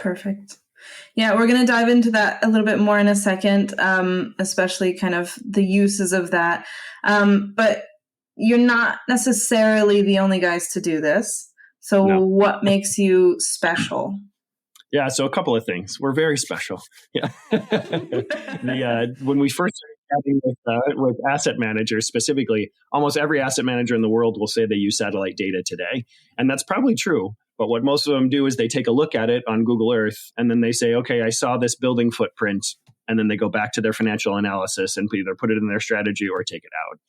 Perfect. Yeah, we're going to dive into that a little bit more in a second, especially kind of the uses of that. But you're not necessarily the only guys to do this. So What makes you special? Yeah, so a couple of things. We're very special. Yeah, when we first started chatting with asset managers specifically, almost every asset manager in the world will say they use satellite data today, and that's probably true. But what most of them do is they take a look at it on Google Earth, and then they say, "Okay, I saw this building footprint," and then they go back to their financial analysis and either put it in their strategy or take it out.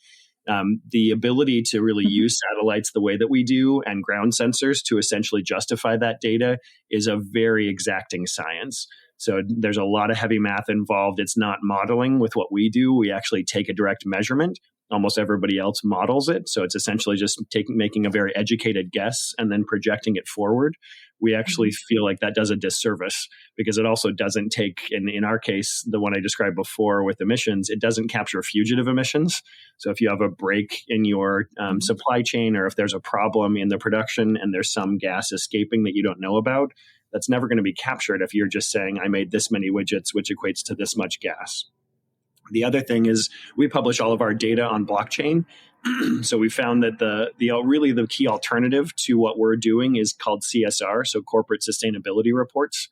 The ability to really use satellites the way that we do and ground sensors to essentially justify that data is a very exacting science. So there's a lot of heavy math involved. It's not modeling with what we do. We actually take a direct measurement. Almost everybody else models it. So it's essentially just making a very educated guess and then projecting it forward. We actually feel like that does a disservice because it also doesn't take, in our case, the one I described before with emissions, it doesn't capture fugitive emissions. So if you have a break in your supply chain, or if there's a problem in the production and there's some gas escaping that you don't know about, that's never going to be captured if you're just saying, I made this many widgets, which equates to this much gas. The other thing is we publish all of our data on blockchain. So we found that the key alternative to what we're doing is called CSR, so corporate sustainability reports.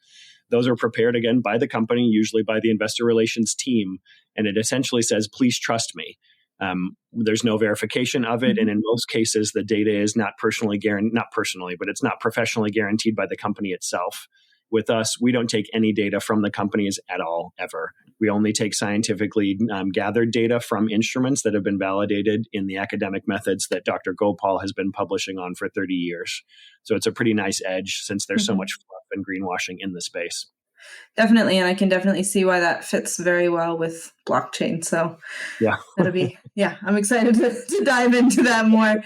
Those are prepared, again, by the company, usually by the investor relations team. And it essentially says, please trust me. There's no verification of it. And in most cases, the data is not but it's not professionally guaranteed by the company itself. With us, we don't take any data from the companies at all, ever. We only take scientifically gathered data from instruments that have been validated in the academic methods that Dr. Gopal has been publishing on for 30 years. So it's a pretty nice edge since there's so much fluff and greenwashing in the space. Definitely. And I can definitely see why that fits very well with blockchain. So yeah, I'm excited to dive into that more.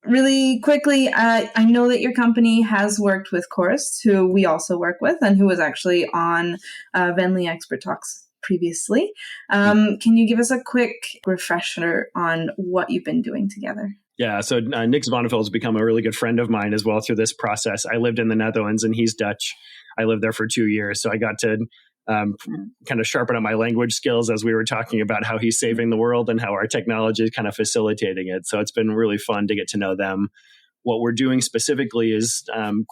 Really quickly, I know that your company has worked with Chorus, who we also work with, and who was actually on Venly Expert Talks previously. Can you give us a quick refresher on what you've been doing together? Yeah, so Nick Zwaneveld has become a really good friend of mine as well through this process. I lived in the Netherlands and he's Dutch. I lived there for 2 years, so I got to kind of sharpen up my language skills as we were talking about how he's saving the world and how our technology is kind of facilitating it. So it's been really fun to get to know them. What we're doing specifically is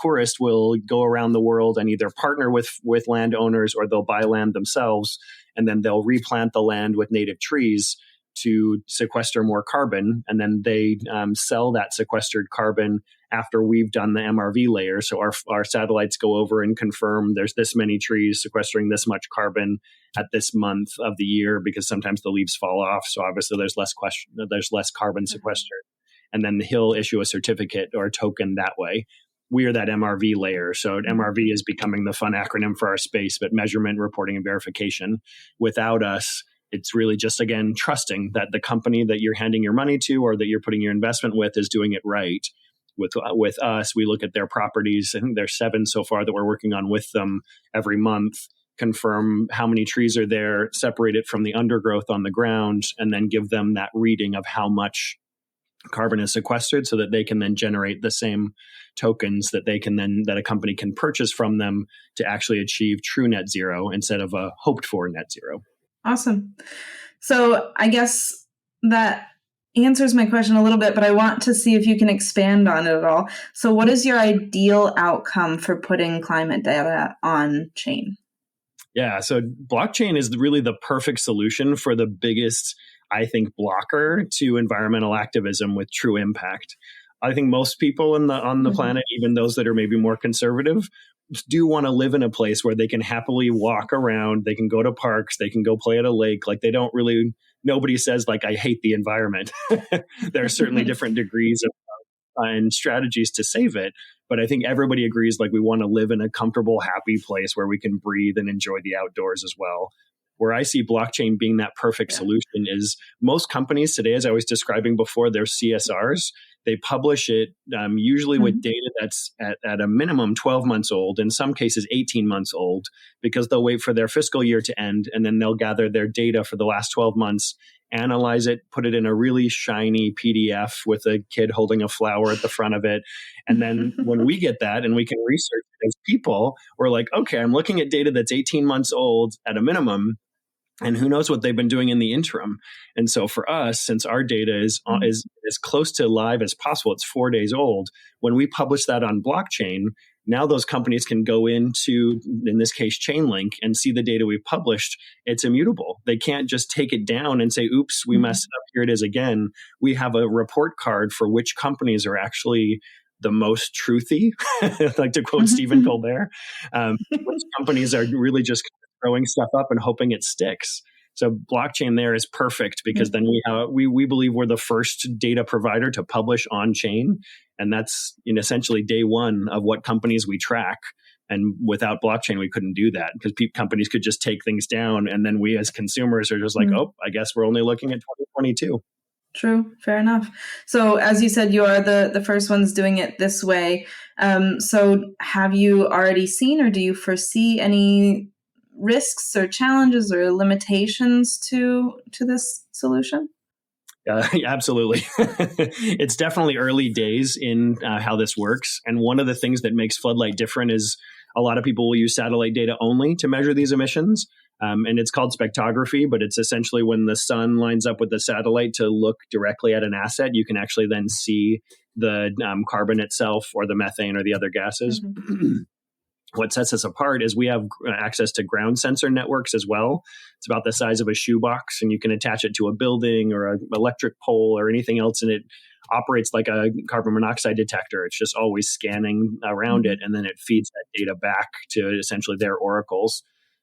Chorus will go around the world and either partner with landowners or they'll buy land themselves, and then they'll replant the land with native trees to sequester more carbon. And then they sell that sequestered carbon after we've done the MRV layer. So our satellites go over and confirm there's this many trees sequestering this much carbon at this month of the year, because sometimes the leaves fall off. So obviously there's less carbon sequestered. And then he'll issue a certificate or a token that way. We are that MRV layer. So MRV is becoming the fun acronym for our space, but measurement, reporting, and verification. Without us, it's really just, again, trusting that the company that you're handing your money to or that you're putting your investment with is doing it right. With us, we look at their properties. I think there's 7 so far that we're working on with them every month, confirm how many trees are there, separate it from the undergrowth on the ground, and then give them that reading of how much carbon is sequestered so that they can then generate the same tokens that a company can purchase from them to actually achieve true net zero instead of a hoped for net zero. Awesome. So I guess that answers my question a little bit, but I want to see if you can expand on it at all. So what is your ideal outcome for putting climate data on chain? Yeah, so blockchain is really the perfect solution for the biggest, I think, blocker to environmental activism with true impact. I think most people on the planet, even those that are maybe more conservative, do want to live in a place where they can happily walk around, they can go to parks, they can go play at a lake. Like nobody says like, I hate the environment. There are certainly different degrees of and strategies to save it. But I think everybody agrees like we want to live in a comfortable, happy place where we can breathe and enjoy the outdoors as well. Where I see blockchain being that perfect solution is most companies today, as I was describing before, their CSRs, they publish it usually with data that's at a minimum 12 months old, in some cases 18 months old, because they'll wait for their fiscal year to end and then they'll gather their data for the last 12 months analyze it, put it in a really shiny PDF with a kid holding a flower at the front of it. And then when we get that and we can research it as people, we're like, okay, I'm looking at data that's 18 months old at a minimum. And who knows what they've been doing in the interim. And so for us, since our data is as close to live as possible, it's 4 days old. When we publish that on blockchain, now those companies can go into, in this case, Chainlink, and see the data we've published. It's immutable. They can't just take it down and say, oops, we messed it up. Here it is again. We have a report card for which companies are actually the most truthy, like to quote Stephen Colbert, which companies are really just throwing stuff up and hoping it sticks. So blockchain there is perfect because then we believe we're the first data provider to publish on chain. And that's essentially day one of what companies we track. And without blockchain, we couldn't do that because companies could just take things down. And then we as consumers are just like, oh, I guess we're only looking at 2022. True. Fair enough. So as you said, you are the first ones doing it this way. So have you already seen or do you foresee any risks or challenges or limitations to this solution? Yeah, absolutely. It's definitely early days in how this works. And one of the things that makes Floodlight different is a lot of people will use satellite data only to measure these emissions. And it's called spectrography, but it's essentially when the sun lines up with the satellite to look directly at an asset, you can actually then see the carbon itself or the methane or the other gases. What sets us apart is we have access to ground sensor networks as well. It's about the size of a shoebox, and you can attach it to a building or an electric pole or anything else, and it operates like a carbon monoxide detector. It's just always scanning around it, and then it feeds that data back to essentially their oracles.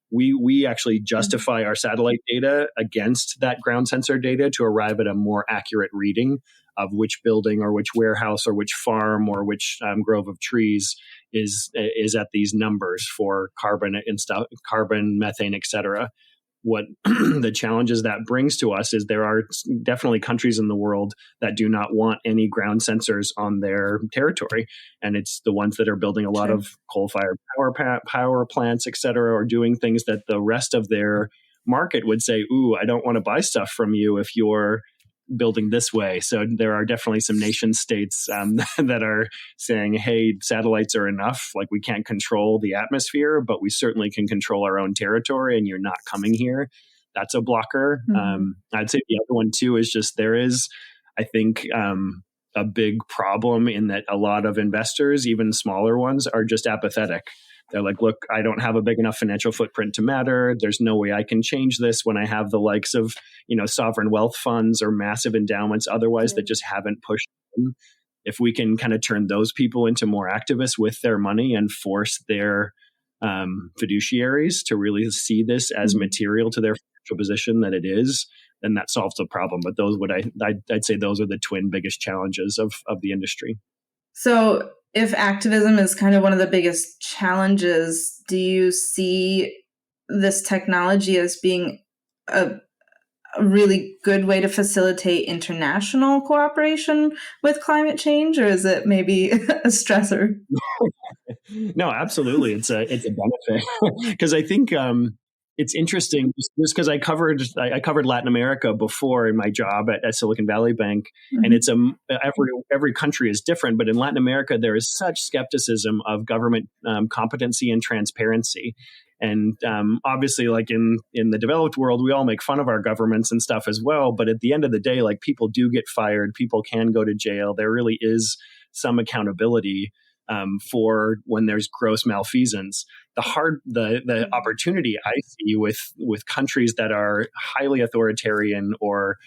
We actually justify our satellite data against that ground sensor data to arrive at a more accurate reading of which building or which warehouse or which farm or which grove of trees is at these numbers for carbon and stuff, carbon, methane, et cetera. What the challenges that brings to us is there are definitely countries in the world that do not want any ground sensors on their territory. And it's the ones that are building a lot of coal-fired power plants, et cetera, or doing things that the rest of their market would say, ooh, I don't want to buy stuff from you if you're building this way. So there are definitely some nation states that are saying, hey, satellites are enough. Like we can't control the atmosphere, but we certainly can control our own territory and you're not coming here. That's a blocker. I'd say the other one too is just there is, I think, a big problem in that a lot of investors, even smaller ones, are just apathetic. They're like, look, I don't have a big enough financial footprint to matter. There's no way I can change this when I have the likes of, sovereign wealth funds or massive endowments otherwise that just haven't pushed in. If we can kind of turn those people into more activists with their money and force their fiduciaries to really see this as material to their financial position that it is, then that solves the problem. But those I'd say those are the twin biggest challenges of the industry. So if activism is kind of one of the biggest challenges, do you see this technology as being a really good way to facilitate international cooperation with climate change, or is it maybe a stressor? No, absolutely. It's a benefit because I think it's interesting just because I covered Latin America before in my job at Silicon Valley Bank, and it's every country is different. But in Latin America, there is such skepticism of government competency and transparency. And obviously, like in the developed world, we all make fun of our governments and stuff as well. But at the end of the day, like people do get fired, people can go to jail. There really is some accountability for when there's gross malfeasance. The opportunity I see with countries that are highly authoritarian or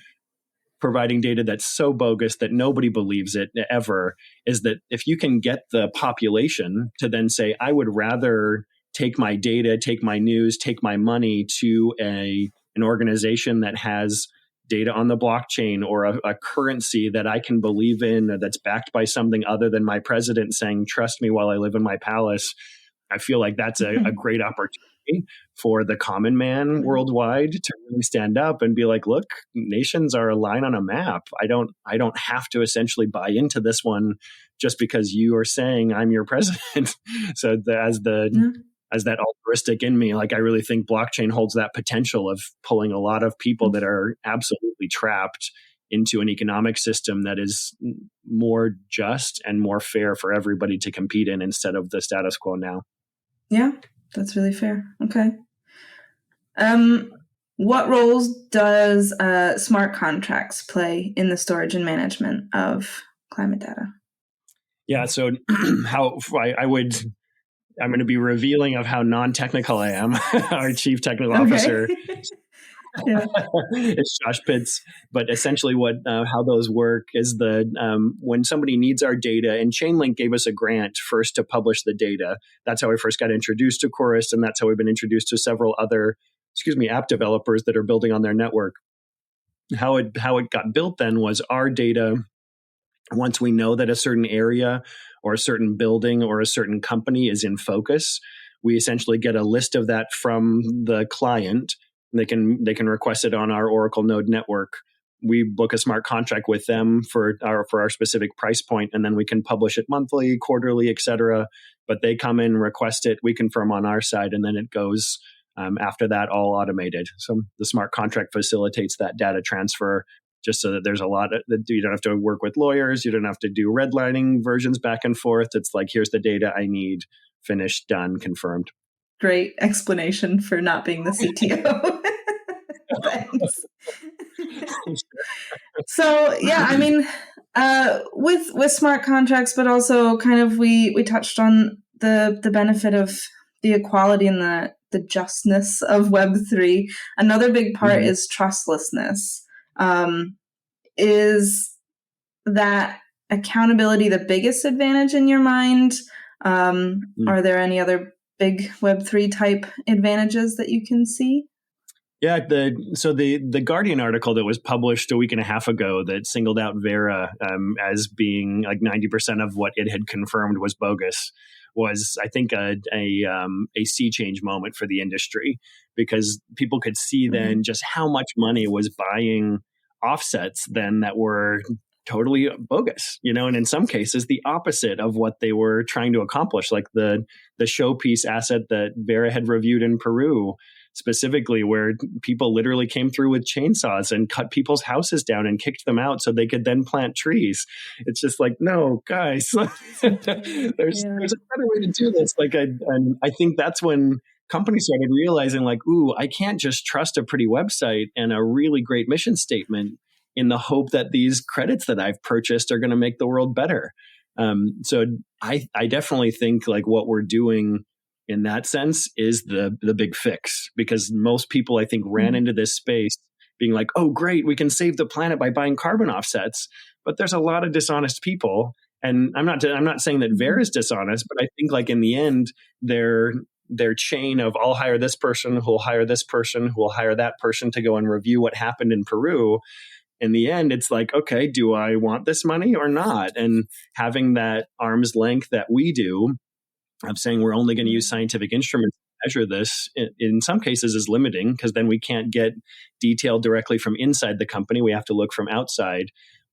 providing data that's so bogus that nobody believes it ever is that if you can get the population to then say, I would rather take my data, take my news, take my money to an organization that has data on the blockchain or a currency that I can believe in or that's backed by something other than my president saying, trust me while I live in my palace. I feel like that's a great opportunity for the common man worldwide to really stand up and be like, look, nations are a line on a map. I don't have to essentially buy into this one just because you are saying I'm your president. So as the as that altruistic in me, like I really think blockchain holds that potential of pulling a lot of people that are absolutely trapped into an economic system that is more just and more fair for everybody to compete in instead of the status quo now. Yeah, that's really fair. Okay. What roles does smart contracts play in the storage and management of climate data? Yeah, so I'm going to be revealing of how non-technical I am. Our chief technical officer is Josh Pitts. But essentially, how those work is when somebody needs our data, and Chainlink gave us a grant first to publish the data. That's how we first got introduced to Chorus, and that's how we've been introduced to several other, app developers that are building on their network. How it got built then was our data. Once we know that a certain area or a certain building or a certain company is in focus, we essentially get a list of that from the client. They can request it on our Oracle Node network. We book a smart contract with them for our specific price point, and then we can publish it monthly, quarterly, etc. But they come in, request it, we confirm on our side, and then it goes after that all automated. So the smart contract facilitates that data transfer, just so that there's a lot that you don't have to work with lawyers. You don't have to do redlining versions back and forth. It's like, here's the data I need, finished, done, confirmed. Great explanation for not being the CTO. Thanks. So, yeah, I mean, with smart contracts, but also kind of we touched on the benefit of the equality and the justness of Web3. Another big part is trustlessness. Is that accountability the biggest advantage in your mind? Are there any other big Web3 type advantages that you can see? Yeah, the Guardian article that was published a week and a half ago that singled out Vera as being like 90% of what it had confirmed was bogus was, I think, a sea change moment for the industry, because people could see then just how much money was buying offsets then that were totally bogus, and in some cases the opposite of what they were trying to accomplish, like the showpiece asset that Vera had reviewed in Peru specifically, where people literally came through with chainsaws and cut people's houses down and kicked them out so they could then plant trees. It's just like, no, guys, there's a better way to do this. Like, I think that's when companies started realizing, like, ooh, I can't just trust a pretty website and a really great mission statement in the hope that these credits that I've purchased are going to make the world better. So I definitely think like what we're doing in that sense is the big fix, because most people, I think, ran into this space being like, oh, great, we can save the planet by buying carbon offsets. But there's a lot of dishonest people. And I'm not saying that Vera is dishonest, but I think like in the end, their chain of I'll hire this person, who'll hire this person, who'll hire that person to go and review what happened in Peru. In the end, it's like, okay, do I want this money or not? And having that arm's length that we do, of saying we're only going to use scientific instruments to measure this, in some cases is limiting, because then we can't get detail directly from inside the company. We have to look from outside.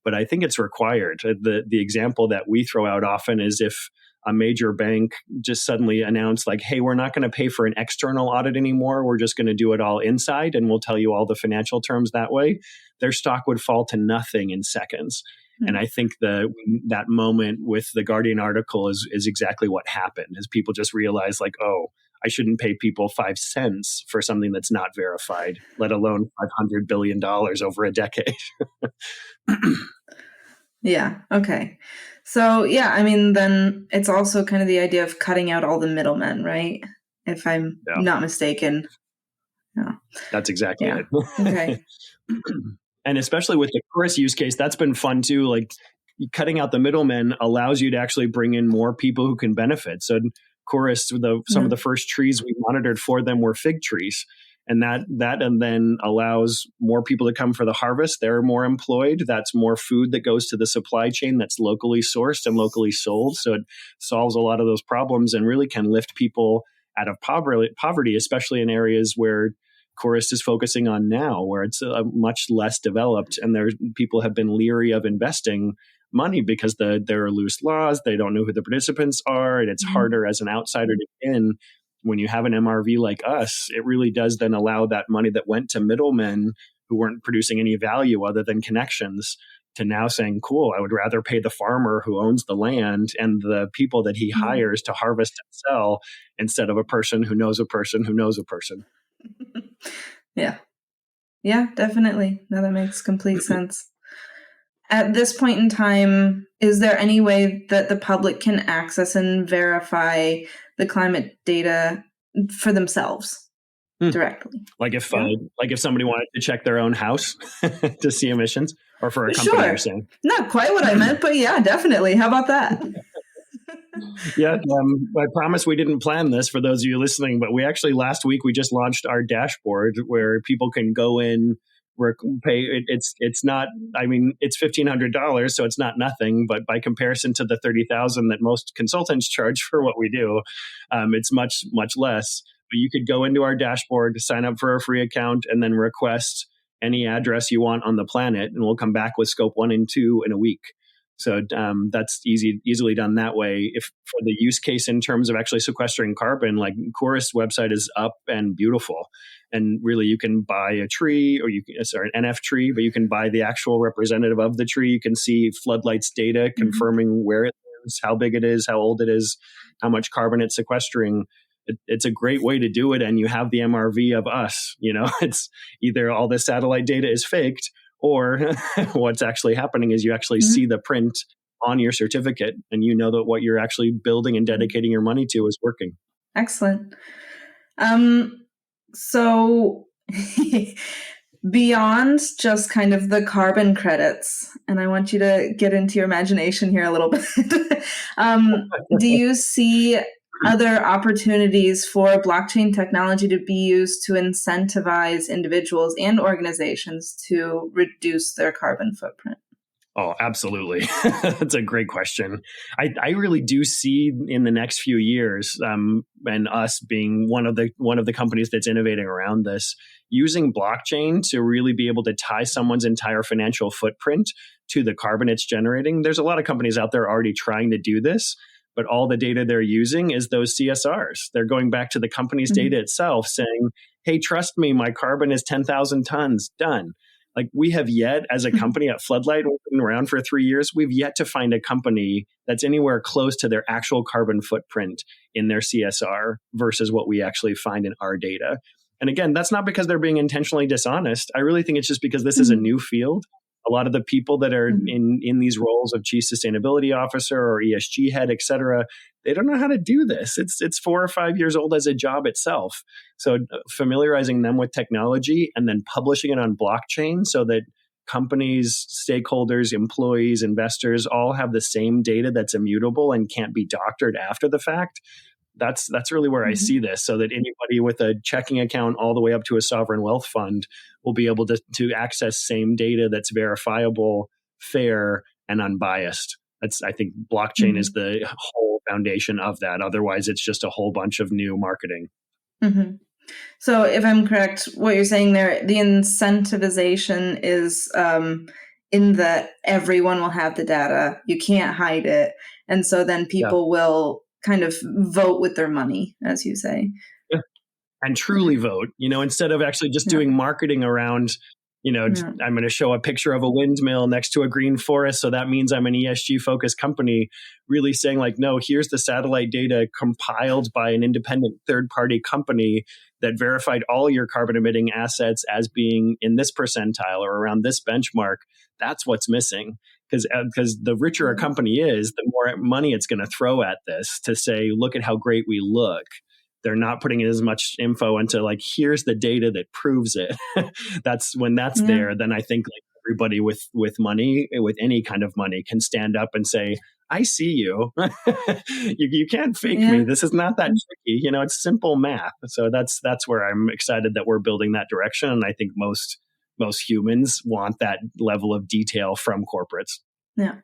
But I think it's required. The example that we throw out often is if a major bank just suddenly announced like, hey, we're not going to pay for an external audit anymore. We're just going to do it all inside, and we'll tell you all the financial terms that way. Their stock would fall to nothing in seconds. And I think that moment with the Guardian article is exactly what happened, is people just realized like, oh, I shouldn't pay people 5 cents for something that's not verified, let alone $500 billion over a decade. Yeah. Okay. So, yeah, I mean, then it's also kind of the idea of cutting out all the middlemen, right? If I'm not mistaken. Yeah. That's exactly it. Okay. And especially with the Chorus use case, that's been fun too. Like, cutting out the middlemen allows you to actually bring in more people who can benefit. So Chorus, some of the first trees we monitored for them were fig trees. And that and then allows more people to come for the harvest. They're more employed. That's more food that goes to the supply chain that's locally sourced and locally sold. So it solves a lot of those problems and really can lift people out of poverty, especially in areas where Chorus is focusing on now, where it's much less developed, and people have been leery of investing money because there are loose laws. They don't know who the participants are, and it's harder as an outsider to get in. when you have an MRV like us, it really does then allow that money that went to middlemen who weren't producing any value other than connections to now saying, cool, I would rather pay the farmer who owns the land and the people that he hires to harvest and sell instead of a person who knows a person who knows a person. Yeah. Yeah, definitely. No, that makes complete sense. At this point in time, is there any way that the public can access and verify the climate data for themselves directly? Like if somebody wanted to check their own house to see emissions, or for a company, you're saying? Not quite what I meant, but yeah, definitely. How about that? Yeah, I promise we didn't plan this for those of you listening, but we actually last week we just launched our dashboard where people can go in, pay. It's not. I mean, it's $1,500, so it's not nothing. But by comparison to the $30,000 that most consultants charge for what we do, it's much less. But you could go into our dashboard, sign up for a free account, and then request any address you want on the planet, and we'll come back with scope 1 and 2 in a week. So that's easily done that way. If for the use case in terms of actually sequestering carbon, like Chorus website is up and beautiful, and really you can buy a tree, or an NF tree, but you can buy the actual representative of the tree. You can see Floodlight's data confirming where it is, how big it is, how old it is, how much carbon it's sequestering. It's a great way to do it, and you have the MRV of us. It's either all this satellite data is faked, or what's actually happening is you actually see the print on your certificate, and you know that what you're actually building and dedicating your money to is working. Excellent. So beyond just kind of the carbon credits, and I want you to get into your imagination here a little bit, do you see other opportunities for blockchain technology to be used to incentivize individuals and organizations to reduce their carbon footprint? Oh, absolutely. That's a great question. I really do see in the next few years, and us being one of the companies that's innovating around this, using blockchain to really be able to tie someone's entire financial footprint to the carbon it's generating. There's a lot of companies out there already trying to do this, but all the data they're using is those CSRs. They're going back to the company's data itself saying, hey, trust me, my carbon is 10,000 tons, done. Like we have yet, as a company at Floodlight, we've been around for 3 years, we've yet to find a company that's anywhere close to their actual carbon footprint in their CSR versus what we actually find in our data. And again, that's not because they're being intentionally dishonest. I really think it's just because this is a new field. A lot of the people that are in these roles of chief sustainability officer or ESG head, et cetera, they don't know how to do this. It's 4 or 5 years old as a job itself. So familiarizing them with technology and then publishing it on blockchain so that companies, stakeholders, employees, investors all have the same data that's immutable and can't be doctored after the fact. That's really where I see this, so that anybody with a checking account all the way up to a sovereign wealth fund will be able to access same data that's verifiable, fair, and unbiased. I think blockchain is the whole foundation of that. Otherwise, it's just a whole bunch of new marketing. So if I'm correct, what you're saying there, the incentivization is in that everyone will have the data. You can't hide it. And so then people will kind of vote with their money, as you say. Yeah. And truly vote, instead of actually just doing marketing around, I'm going to show a picture of a windmill next to a green forest, so that means I'm an ESG focused company, really saying like, no, here's the satellite data compiled by an independent third party company that verified all your carbon emitting assets as being in this percentile or around this benchmark. That's what's missing. Because the richer a company is, the more money it's going to throw at this to say, look at how great we look. They're not putting in as much info into like, here's the data that proves it. That's when that's there. Then I think like everybody with money, with any kind of money, can stand up and say, I see you. You can't fake me. This is not that tricky. It's simple math. So that's where I'm excited that we're building that direction. And I think most humans want that level of detail from corporates. Yeah.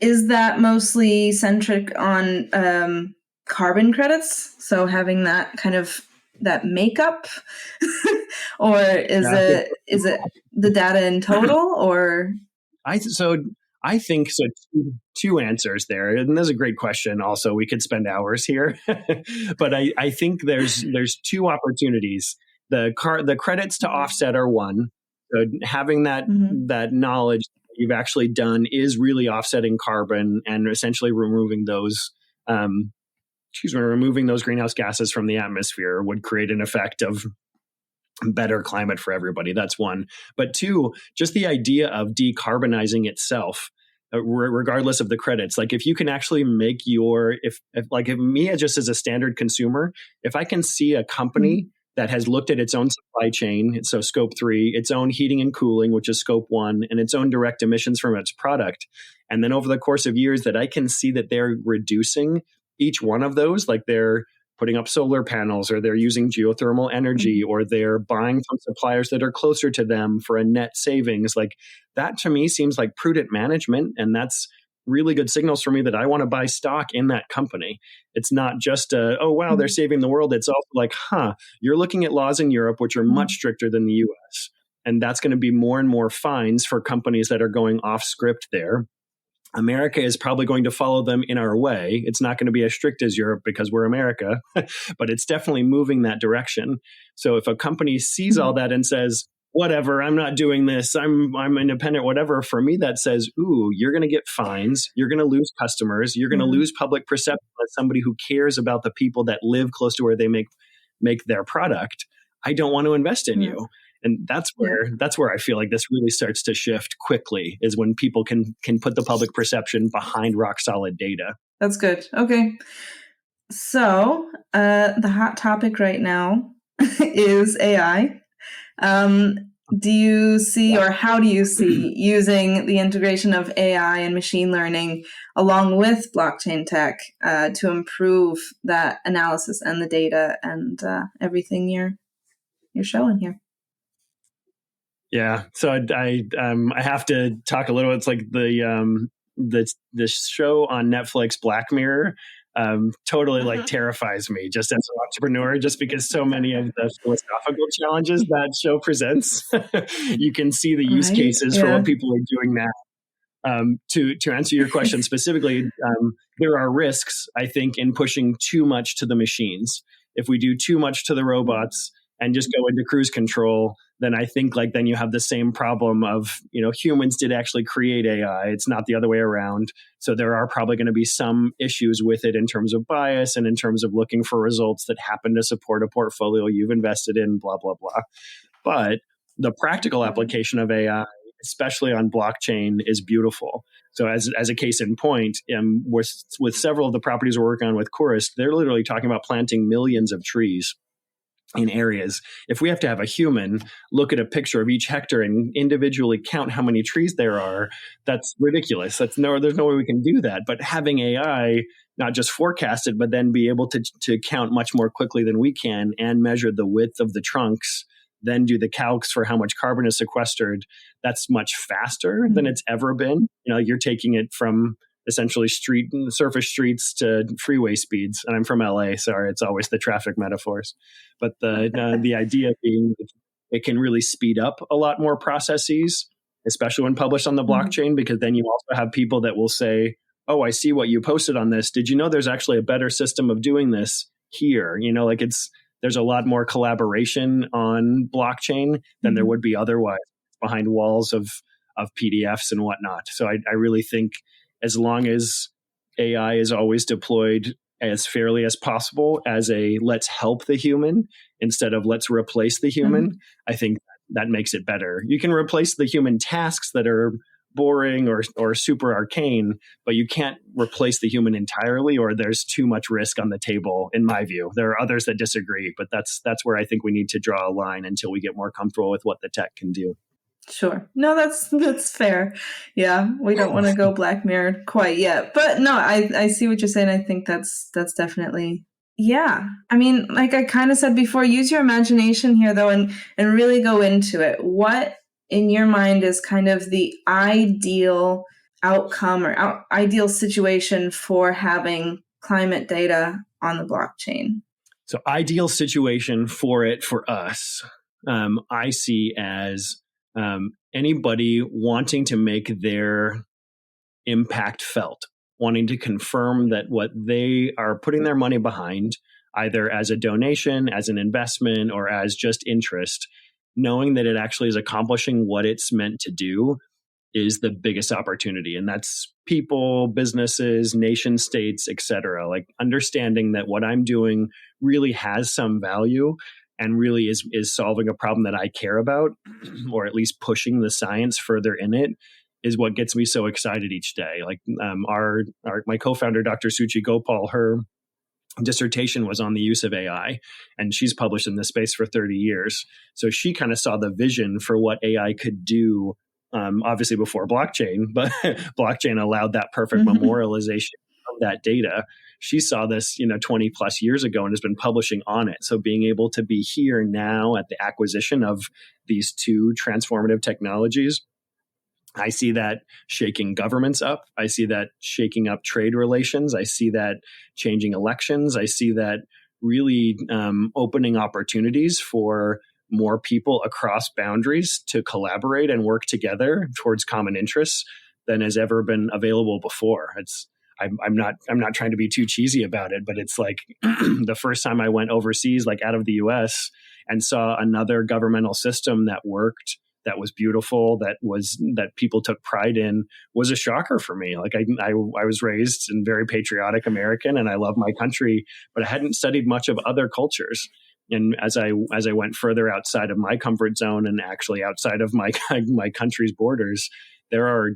Is that mostly centric on carbon credits? So having that kind of that makeup, or is it the data in total? Or I I think so. Two answers there, and that's a great question. Also, we could spend hours here, but I think there's two opportunities. The credits to offset are one. So having that knowledge that you've actually done is really offsetting carbon and essentially removing those. Removing those greenhouse gases from the atmosphere would create an effect of better climate for everybody. That's one. But two, just the idea of decarbonizing itself, regardless of the credits. Like if you can actually make if me just as a standard consumer, if I can see a company that has looked at its own supply chain, so scope 3, its own heating and cooling, which is scope 1, and its own direct emissions from its product, and then over the course of years that I can see that they're reducing each one of those, like they're putting up solar panels, or they're using geothermal energy, or they're buying from suppliers that are closer to them for a net savings. Like that to me seems like prudent management. And that's really good signals for me that I want to buy stock in that company. It's not just oh, wow, they're saving the world. It's also like, you're looking at laws in Europe, which are much stricter than the US. And that's going to be more and more fines for companies that are going off script there. America is probably going to follow them in our way. It's not going to be as strict as Europe because we're America, but it's definitely moving that direction. So if a company sees all that and says, whatever, I'm not doing this, I'm independent, whatever, for me that says, ooh, you're going to get fines, you're going to lose customers, you're going to lose public perception as somebody who cares about the people that live close to where they make their product. I don't want to invest in you. And that's where I feel like this really starts to shift quickly, is when people can put the public perception behind rock solid data. That's good. Okay. So the hot topic right now is AI. Do you see, or how do you see using the integration of AI and machine learning along with blockchain tech to improve that analysis and the data and everything you're showing here? Yeah, so I have to talk a little. It's like the show on Netflix, Black Mirror, totally like terrifies me just as an entrepreneur, just because so many of the philosophical challenges that show presents. You can see the use cases for what people are doing now. To answer your question specifically, there are risks, I think, in pushing too much to the machines. If we do too much to the robots and just go into cruise control, then I think then you have the same problem of, humans did actually create AI. It's not the other way around. So there are probably going to be some issues with it in terms of bias and in terms of looking for results that happen to support a portfolio you've invested in, blah, blah, blah. But the practical application of AI, especially on blockchain, is beautiful. So as a case in point, with several of the properties we're working on with Chorus, they're literally talking about planting millions of trees in areas. If we have to have a human look at a picture of each hectare and individually count how many trees there are, that's ridiculous. There's no way we can do that. But having AI not just forecast it, but then be able to count much more quickly than we can and measure the width of the trunks, then do the calcs for how much carbon is sequestered, that's much faster than it's ever been. You're taking it from essentially surface streets to freeway speeds. And I'm from LA, sorry, it's always the traffic metaphors. But the idea being it can really speed up a lot more processes, especially when published on the blockchain, because then you also have people that will say, oh, I see what you posted on this. Did you know there's actually a better system of doing this here? There's a lot more collaboration on blockchain than there would be otherwise behind walls of PDFs and whatnot. So I really think as long as AI is always deployed as fairly as possible as a let's help the human instead of let's replace the human, I think that makes it better. You can replace the human tasks that are boring or super arcane, but you can't replace the human entirely, or there's too much risk on the table, in my view. There are others that disagree, but that's where I think we need to draw a line until we get more comfortable with what the tech can do. Sure. No, that's fair. Yeah, we don't want to go Black Mirror quite yet. But no, I see what you're saying. I think that's definitely, yeah. I mean, like I kind of said before, use your imagination here though, and really go into it. What in your mind is kind of the ideal outcome or ideal situation for having climate data on the blockchain? So ideal situation for us, I see as anybody wanting to make their impact felt, wanting to confirm that what they are putting their money behind, either as a donation, as an investment, or as just interest, knowing that it actually is accomplishing what it's meant to do is the biggest opportunity. And that's people, businesses, nation states, et cetera. Like understanding that what I'm doing really has some value and really is solving a problem that I care about, or at least pushing the science further in it, is what gets me so excited each day. Like my co-founder, Dr. Suchi Gopal, her dissertation was on the use of AI, and she's published in this space for 30 years. So she kind of saw the vision for what AI could do, obviously before blockchain, but blockchain allowed that perfect memorialization of that data. She saw this, 20 plus years ago and has been publishing on it. So being able to be here now at the acquisition of these two transformative technologies, I see that shaking governments up. I see that shaking up trade relations. I see that changing elections. I see that really opening opportunities for more people across boundaries to collaborate and work together towards common interests than has ever been available before. I'm not trying to be too cheesy about it, but it's like the first time I went overseas, like out of the US, and saw another governmental system that worked, that was beautiful, that people took pride in, was a shocker for me. Like I was raised in very patriotic American, and I love my country, but I hadn't studied much of other cultures. And as I went further outside of my comfort zone and actually outside of my country's borders, there are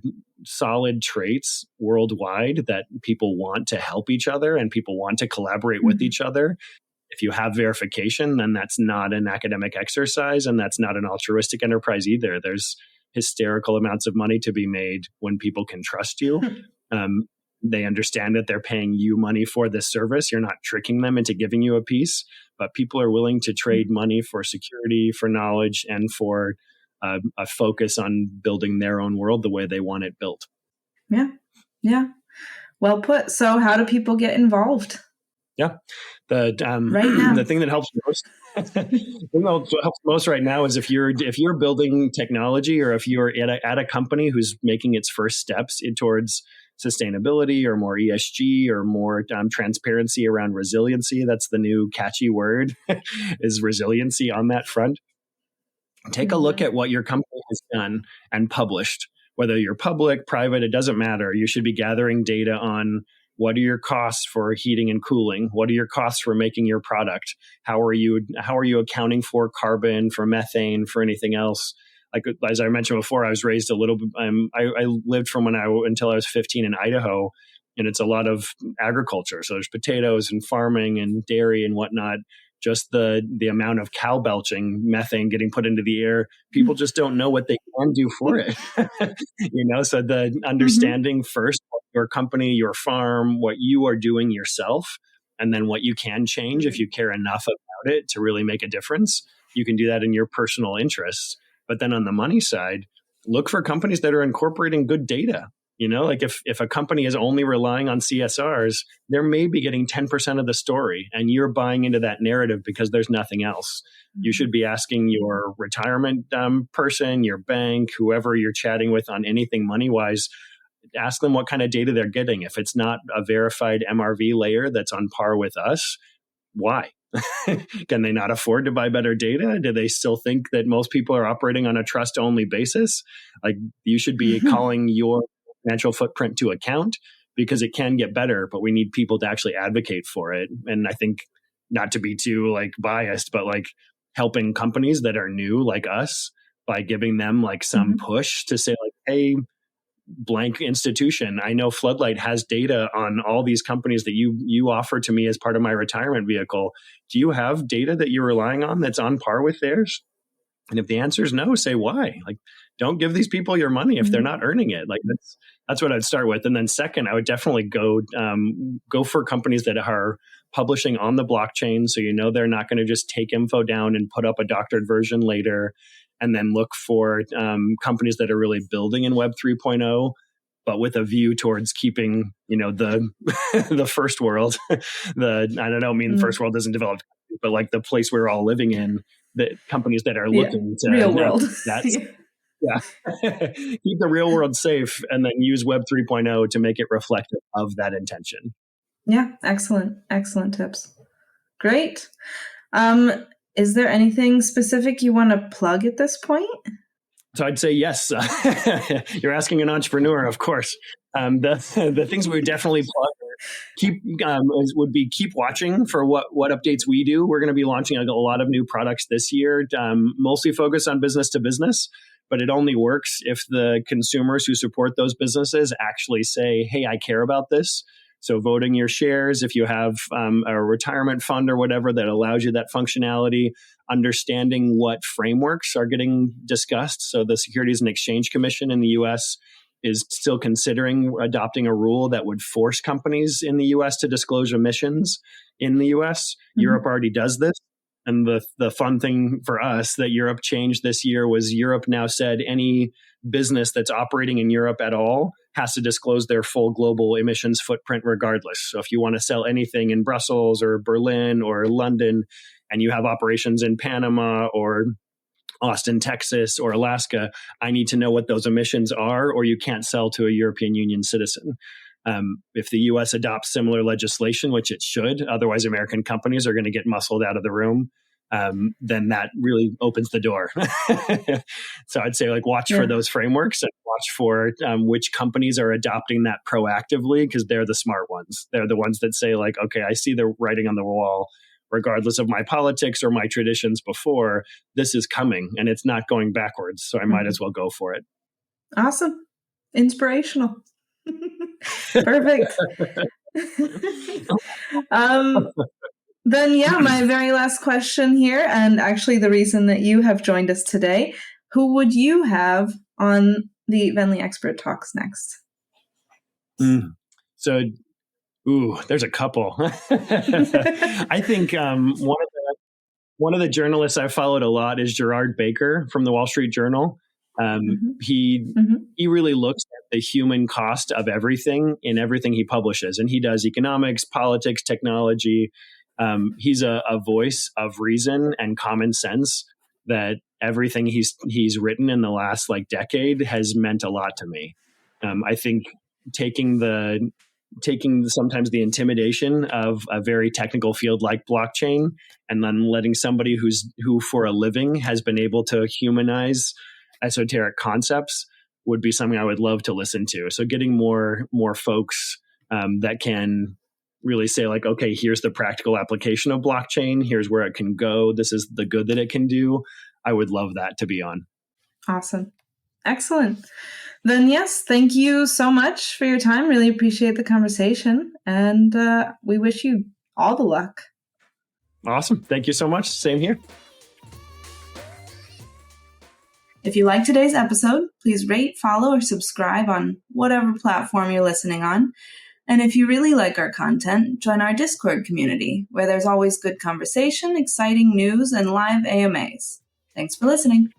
solid traits worldwide that people want to help each other and people want to collaborate with each other. If you have verification, then that's not an academic exercise, and that's not an altruistic enterprise either. There's hysterical amounts of money to be made when people can trust you. They understand that they're paying you money for this service. You're not tricking them into giving you a piece, but people are willing to trade money for security, for knowledge, and for a focus on building their own world the way they want it built. Yeah. Yeah. Well put. So how do people get involved? Yeah. Right now. The thing that helps most right now is if you're building technology, or if you're at a company who's making its first steps towards sustainability or more ESG or more transparency around resiliency. That's the new catchy word is resiliency on that front. Take a look at what your company has done and published, whether you're public, private, it doesn't matter. You should be gathering data on what are your costs for heating and cooling? What are your costs for making your product? How are you accounting for carbon, for methane, for anything else? Like, as I mentioned before, I was raised a little bit, I lived until I was 15 in Idaho, and it's a lot of agriculture. So there's potatoes and farming and dairy and whatnot. Just the amount of cow belching, methane getting put into the air, people just don't know what they can do for it. So the understanding first what your company, your farm, what you are doing yourself, and then what you can change if you care enough about it to really make a difference. You can do that in your personal interests. But then on the money side, look for companies that are incorporating good data. Like if a company is only relying on CSRs, they may be getting 10% of the story, and you're buying into that narrative because there's nothing else. You should be asking your retirement person, your bank, whoever you're chatting with on anything money-wise, ask them what kind of data they're getting. If it's not a verified MRV layer that's on par with us, why? Can they not afford to buy better data? Do they still think that most people are operating on a trust-only basis? Like, you should be calling your financial footprint to account, because it can get better, but we need people to actually advocate for it. And I think, not to be too biased, but helping companies that are new like us by giving them some push to say hey, blank institution, I know Floodlight has data on all these companies that you offer to me as part of my retirement vehicle. Do you have data that you're relying on that's on par with theirs? And if the answer is no, say why. Don't give these people your money if they're not earning it. That's what I'd start with. And then second, I would definitely go for companies that are publishing on the blockchain, so they're not going to just take info down and put up a doctored version later. And then look for companies that are really building in Web 3.0, but with a view towards keeping the the first world. The first world doesn't develop, but the place we're all living in. The companies that are looking to real world. Yeah. Keep the real world safe and then use Web 3.0 to make it reflective of that intention. Yeah, excellent. Excellent tips. Great. Is there anything specific you want to plug at this point? So I'd say yes. You're asking an entrepreneur, of course. The things we would definitely plug would be keep watching for what updates we do. We're going to be launching a lot of new products this year, mostly focused on business to business. But it only works if the consumers who support those businesses actually say, "Hey, I care about this." So voting your shares, if you have a retirement fund or whatever that allows you that functionality, understanding what frameworks are getting discussed. So the Securities and Exchange Commission in the US is still considering adopting a rule that would force companies in the US to disclose emissions in the US. Mm-hmm. Europe already does this. And the fun thing for us that Europe changed this year was Europe now said any business that's operating in Europe at all has to disclose their full global emissions footprint regardless. So if you want to sell anything in Brussels or Berlin or London, and you have operations in Panama or Austin, Texas, or Alaska, I need to know what those emissions are, or you can't sell to a European Union citizen. If the U.S. adopts similar legislation, which it should, otherwise American companies are going to get muscled out of the room, then that really opens the door. So I'd say watch for those frameworks and watch for which companies are adopting that proactively, because they're the smart ones. They're the ones that say okay, I see the writing on the wall. Regardless of my politics or my traditions before, this is coming and it's not going backwards. So I might as well go for it. Awesome. Inspirational. Perfect. Then, my very last question here, and actually the reason that you have joined us today, who would you have on the Venly Expert Talks next? So, there's a couple. I think one of the journalists I followed a lot is Gerard Baker from the Wall Street Journal. He really looks at the human cost of everything in everything he publishes, and he does economics, politics, technology. He's a voice of reason and common sense that everything he's written in the last decade has meant a lot to me. I think taking sometimes the intimidation of a very technical field like blockchain, and then letting somebody who for a living has been able to humanize esoteric concepts would be something I would love to listen to. So getting more folks that can really say okay, here's the practical application of blockchain. Here's where it can go. This is the good that it can do. I would love that to be on. Awesome. Excellent. Then yes, thank you so much for your time. Really appreciate the conversation. And we wish you all the luck. Awesome. Thank you so much. Same here. If you like today's episode, please rate, follow, or subscribe on whatever platform you're listening on. And if you really like our content, join our Discord community, where there's always good conversation, exciting news, and live AMAs. Thanks for listening.